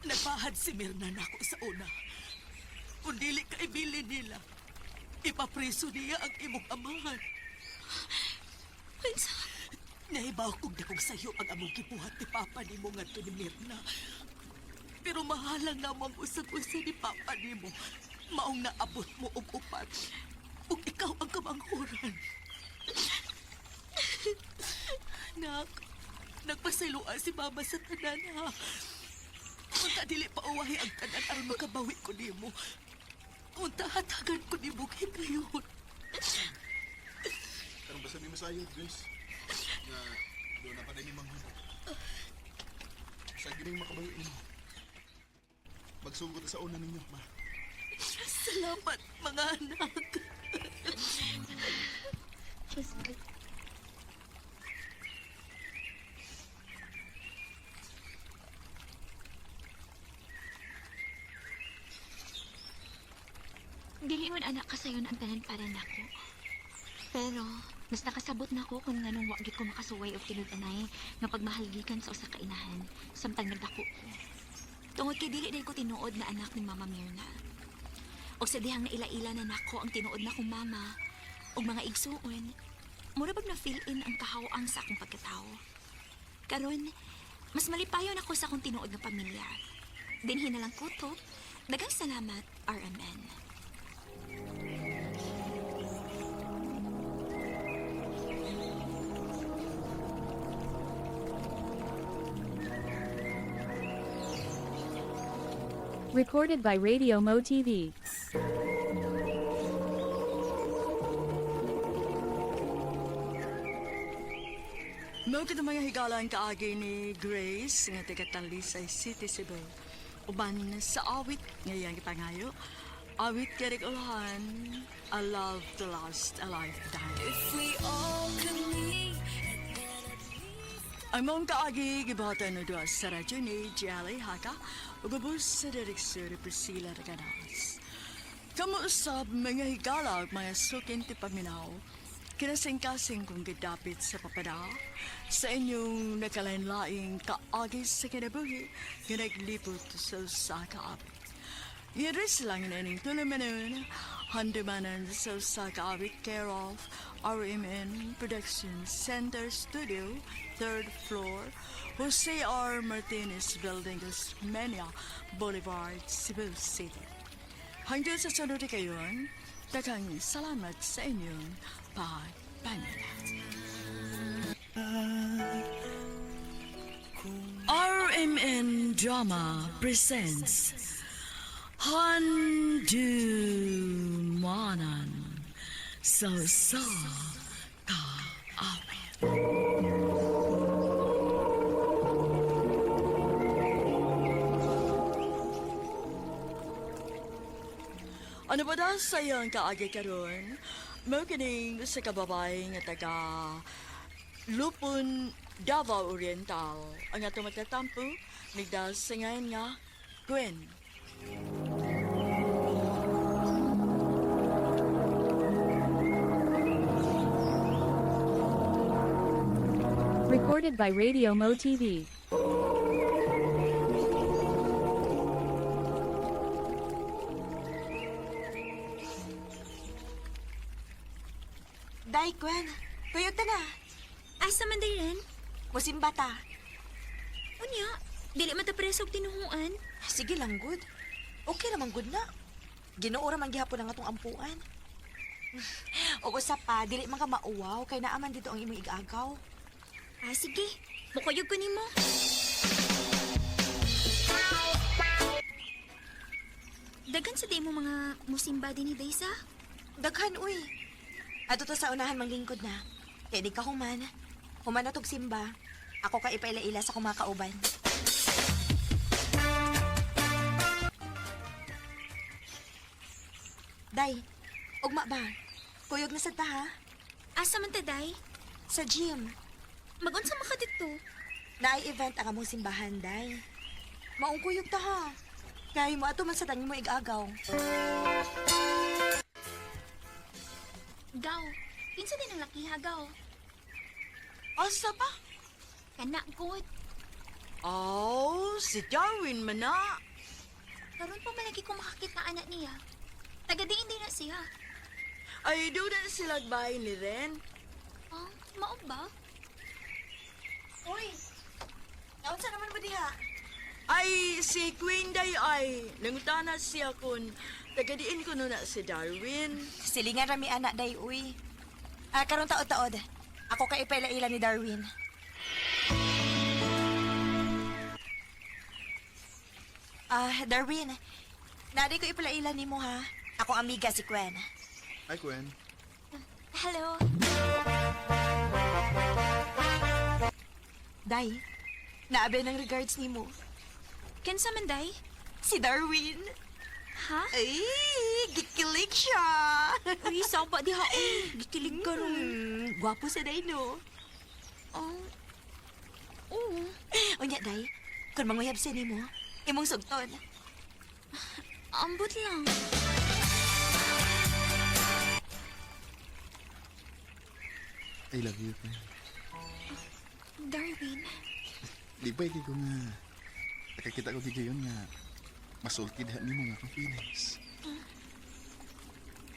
Nagpahad si Mirna na ako sa una. Kung dili ka ibilin nila, ipapreso niya ang imong amahan. Pinsa? Naibaw kong dakong sayo ang among gibuhat ni Papa ni mo ngadto ni Mirna. Pero mahalang na mo ang usag-usa ni Papa ni mo. Maong naabot mo og upat. Ug ikaw ang kamanghuran. Nak, nagpasayloan si Mama sa tanan ha. Unta dili pa uwahi ang tanan aron makabawi ko nimo. Unta hatagan ko nimo higayon. Karong basta di masayod, Grace. Na doon na pa din yung manghod. Sa gining makabawi ninyo. Magsugot sa una ninyo, ma. Salamat, mga anak. Dili man anak kasayon ang tanan para nako. Pero, mas nakasabot na ako kung nganong wagi ko makasuway o tinud-anay nga pagmahalgikan sa usa ka inahan samtang nagdako ko. Tungod kay dili day ko tinuod na anak ni Mama Mirna. Og sa dihang naila-ila na nako ang tinuod na kong mama og mga igsuon, mura bag na fill in ang kahawang sa akong pagkatao. Karon, mas malipayon ako sa akong tinuod nga pamilya. Dinhi na lang kutob. Daghang salamat, RMN. Recorded by Radio Mo TV. Mao kita mga higalan kaagi ni Grace nga taga Talisay City, Cebu. Uban sa awit ngayang ipangayo. Awit kay ulahan, a love to last a lifetime. If we all could meet. Ang mong kaagi gibatan no duas sa radyo ni Jelly Haka ugabos sa direksyon ni Priscilla Raganas. Kamu usab mga higala mga sukin ti paminaw. Kinasing-kasing kong gidapit sa papada sa inyong nakalain-laing kaagi sa kinabuhi nga naglipot sa usaka-abit. Yadris lang na ining tulumanon, handumanan sa usaka-abit care of RMN Productions Center Studio, 3rd floor, Jose R. Martinez Building, Osmeña Boulevard, Cebu City. Hanggang sa sunod kayon, daghang salamat sa inyong pagpanood. RMN Drama presents Handumanan sa Kaawit. Ano ba daw sayang kaagi karon? Mao kining sa kababae nga taga Lupon, Davao Oriental. Ang ato matatampo, nagdasingayin nga Gwen. Recorded by Radio Mo TV. Day, Gwen. Tuyog ta na. Asa man day rin? Musimba ta. Unya, dili man ta preso og tinuhuan. Sige lang, good. Okay naman, good na. Ginuura man gihapon ang atong ampuan. O usap pa, dili man ka mauwaw, kay naaman dito ang imong igagaw. Sige. Bukuyog ko nimo. Daghan sa di mo mga musimba din ni Daysa? Daghan, uy. Ato to sa unahan manglingkod na. Kaya di ka human. Human na tog simba. Ako ka ipaila-ila sa kumakauban. Day, ugma ba? Kuyog na sad ta, ha? Asa man ta, Day? Sa gym. Magunsa maka dito? Naay-event ang among simbahan, Day. Maong kuyog ta, ha? Kaya mo ato man sa tanin mo igagaw. Gaw, kinsa din ang lakiha, Gaw? Asa pa? Kana, good. Oh, si Darwin man na. Karon pa malagi ko makakita anak niya. Tagadiin din na siya. Ay, doon na sila bahay ni Ren. Oh, mao ba? Uy, naunsa naman ba diha? Ay, si Queen Day ay nangutana siya kung tagadiin ko na si Darwin. Silingan rami anak, Day, uy. Karon taod-taod. Ako ka ipaila-ila ni Darwin. Darwin, nari ko ipaila-ila ni mo, ha? Ako amiga si Gwen. Hi, Gwen. Hello. Day, naabe ng regards ni mo. Kinsa man, Day? Si Darwin. Ha? Ay, gikilig siya. Uy, sapa di ha. Gikilig ka ron. Gwapo sa Day, no? Oh. Oo. Unya, Day, kung manguyab siya ni mo, imong sugton. Ambot lang. I love you, Gwen. Darwin. Di ba ko nga nakakita ko gigayon nga masulti diha nimo nga akong feelings.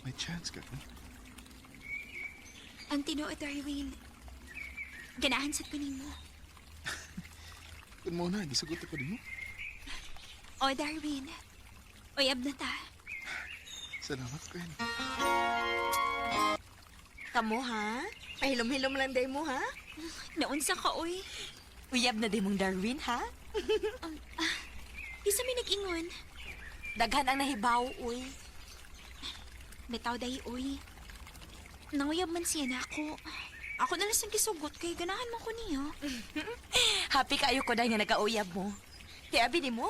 May chance ka, Queen. Ang tinuod, Darwin. Ganahan sa kunin mo. Kung mo na, gisugot ako din mo. O, Darwin. Uyab na ta. Salamat, Queen. Kamo ha? Pahilom-hilom lang day mo ha? Naunsa ka, uy. Uyab na day mong Darwin ha? Isa may nag-ingon. Daghan ang nahibaw uy. Bitaw day, uy. Nanguyab man siya na ako. Ako na lang siyang gisugot kay ganahan mo ko niya. Happy kayo ko day nga nagkauyab mo. Kaya bini mo,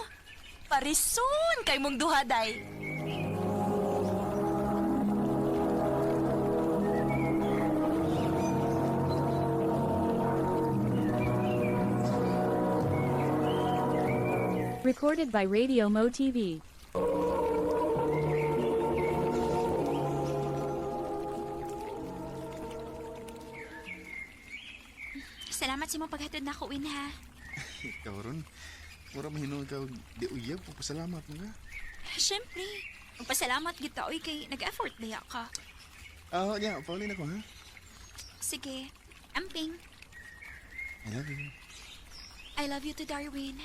parison kay mong duha day. Recorded by Radio Mo TV. Salamat sa mong paghatod na ako, Win, ha? Ikaw ron. Mura mahinog ikaw di uyab. Papasalamat mo nga. Siyempre. Magpasalamat kita, uy, kay nag-effort na ka. Yeah, paulin ako, ha? Sige. Amping. I love you. I love you to Darwin.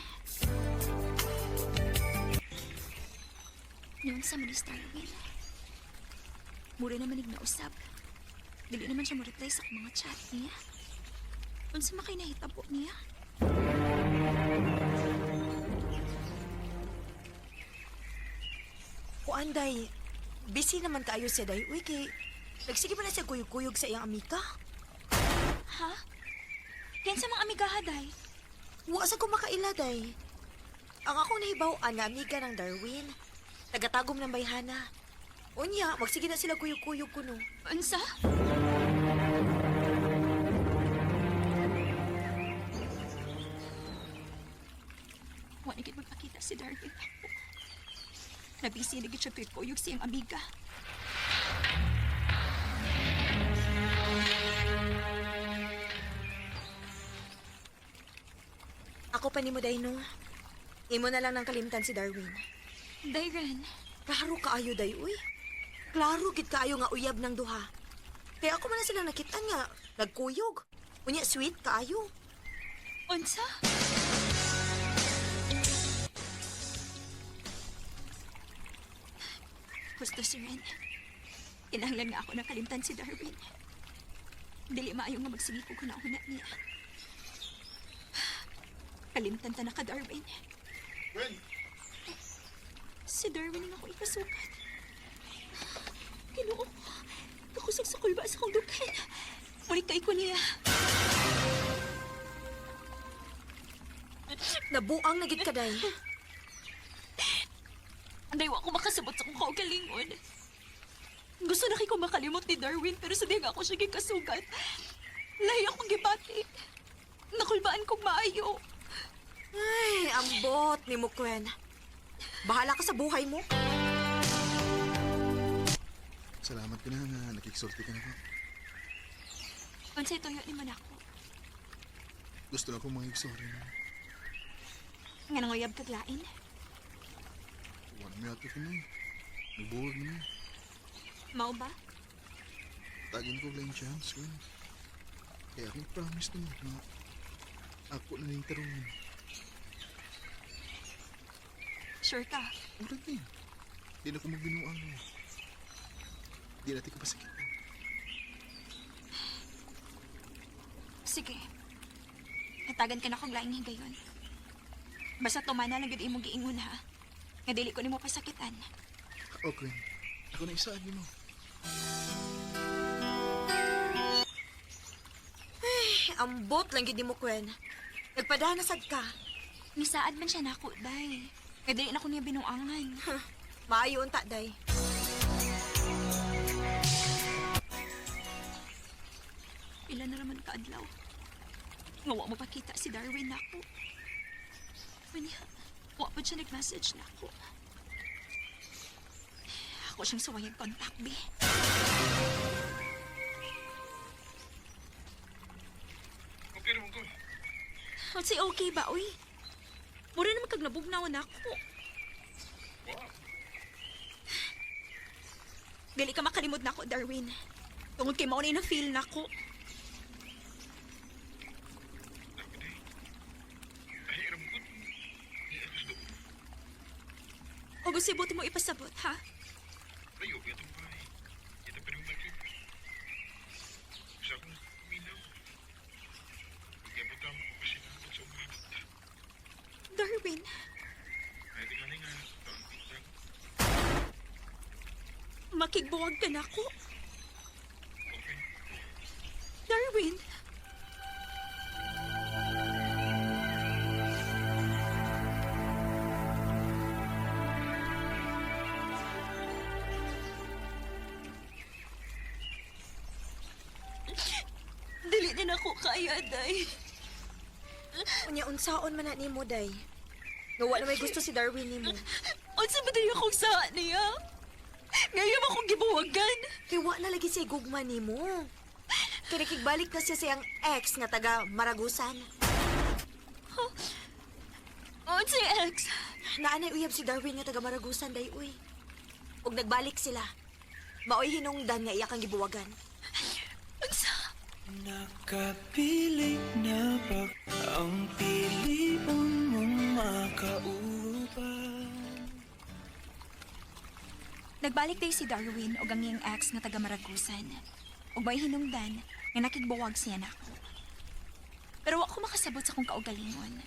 Noon sa manis, Darwin. Mura naman ignausap. Dili naman siya mo-reply sa mga chat niya. Unsa makay nahitabo niya? Kuanday, busy naman kaayo siya day. Uy, kay nagsige pa na siya kuyog-kuyog sa iyang amika. Ha? Yan sa mga amigaha, day. Wa sa ko makaila day. Ang akong nahibaw-an nga amiga ng Darwin. Tagatagom ng bayhana. Unya, magsige na sila kuyog-kuyog kuno. Unsa? Wala naging magpakita si Darwin ako. Nabisi na siya kuyog siyang amiga. Ako pa ni mo day no. Imo na lang ng kalimtan si Darwin. Dayran. Klaro kaayo day, uy. Klaro gid kaayo nga uyab ng duha. Kaya ako man na silang nakitaan nga nagkuyog. Unya sweet kaayo. Unsa? Gusto si Ren. Kinahanglan nga ako nakalimtan si Darwin. Dili maayo nga magsigi ko na una niya. Kalimtan ta na ka, Darwin. Gwen! Si Darwin ang ako ikasukat. Ginoo, nakusag sa kulba sa kong dughan. Mulit kay ko niya. Nabuang na gid ka day. Anday wa ko makasabot sa kong kaugalingon. Gusto na kay ko makalimot ni Darwin pero sa diya ako siya gikasugat. Lahi akong gibati. Nakulbaan kong maayo. Ay, ambot ni mo, Gwen. Bahala ka sa buhay mo. Salamat ka na nga. Nakiksulti ka na ko. Unsay tuyo ni man ako. Gusto na akong mga sorry na. Nga nanguyab kaglain. Wala may ato ka na eh. Nabuhag na eh. Mao ba? Tagin ko lang chance, Gwen. Kaya akong promise na na ako na yung tarungan. Sure ka? Urag na yun. Di na ko magbinuang mo. Di natin ko pasakit. Sige. Hatagan ka na kong laing higayon. Basta tumana lang gud imong giingon ha. Nga dili ko nimo pasakitan. Okay. Ako na isaan mo. Ay, ambot lang gid mo, Gwen. Nagpadanasad ka. Nisaad man siya nako, day. Nga dili na ko niya binuangan. Maayo unta, day. Pila na raman kaadlaw. Nga wa mo pakita si Darwin nako. Manya, wa pa siya nag-message nako. Ako siyang suwayang contact, be. Okay naman ko. Say okay ba, uy? Mura naman kag nabugnawan ako. Dili ka makalimod na ako, Darwin. Tungod kay mao ni na feel na ko. O gusto mo ipasabot, ha? Darwin. Makigbuwag ka na ko. Darwin. Dili na ako kaya, day. Unya, unsaon man na ni mo, day. Nga wala may gusto si Darwin ni mo. Unsa ba din akong sa niya? Ngayon akong gibuwagan. Kay wa na lagi siya gugma ni mo. Kaya nakigbalik na siya siyang ex nga taga Maragusan. Unsa ex? Naanay uyab si Darwin nga taga Maragusan, day, uy. Ug nagbalik sila. Maoy hinungdan nga iya kang gibuwagan. Unsa? Nakapilit na ba ang piliun mong makauban? Nagbalik day si Darwin o ang iyang ex nga taga Maragusan. Ug may hinungdan nga nakigbuwag siya na ako. Pero wa ko makasabot sa kong kaugalingon.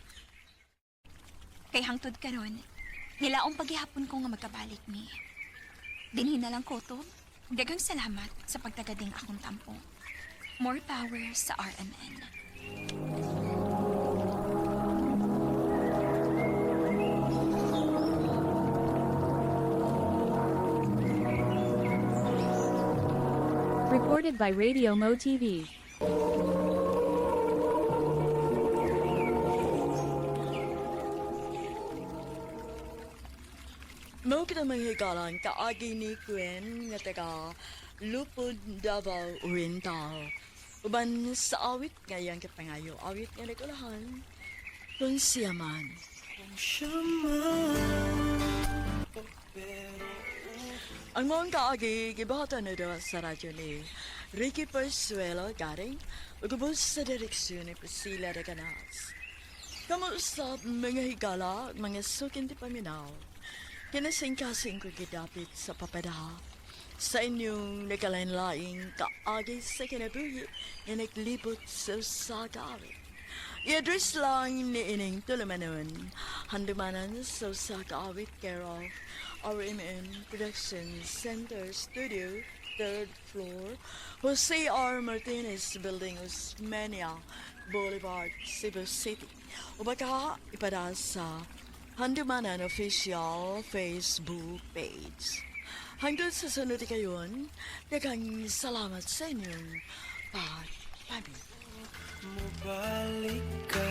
Kay hangtod karon, nilaong paghihapon ko nga magkabalik mi. Dinhin na lang ko to. Daghang salamat sa pagtagading akong tampo. More power sa RMN. Recorded by Radio Mo TV. Mo kita manghigalan kaagi ni Gwen nga taga Lupod, Davao Oriental. Uban sa awit ngayang kapangayo, awit nga nagulahan. Kung siya man. Kung siya man. Ang mga kaagi, gibahatan na daw sa radyo ni Ricky Persuelo garing ugubos sa direksyon ni Priscilla Reganas. Kamusta mga higala, mga sukin di paminaw. Kinasing-kasing ko gidapit sa papadaha sa inyong nagalain-laing kaagi sa kinabuhi na naglibot sa sagawit. I-address lang ni ining tulumanon, handumanan sa sagawit care of RMN Production Center Studio, 3rd floor, Jose R. Martinez Building, Osmeña Boulevard, Cebu City. O baka ipada sa Handumanan Official Facebook page. Hanggang sa sunod kayon, daghang salamat sa inyong pagpapit. Mubalik ka.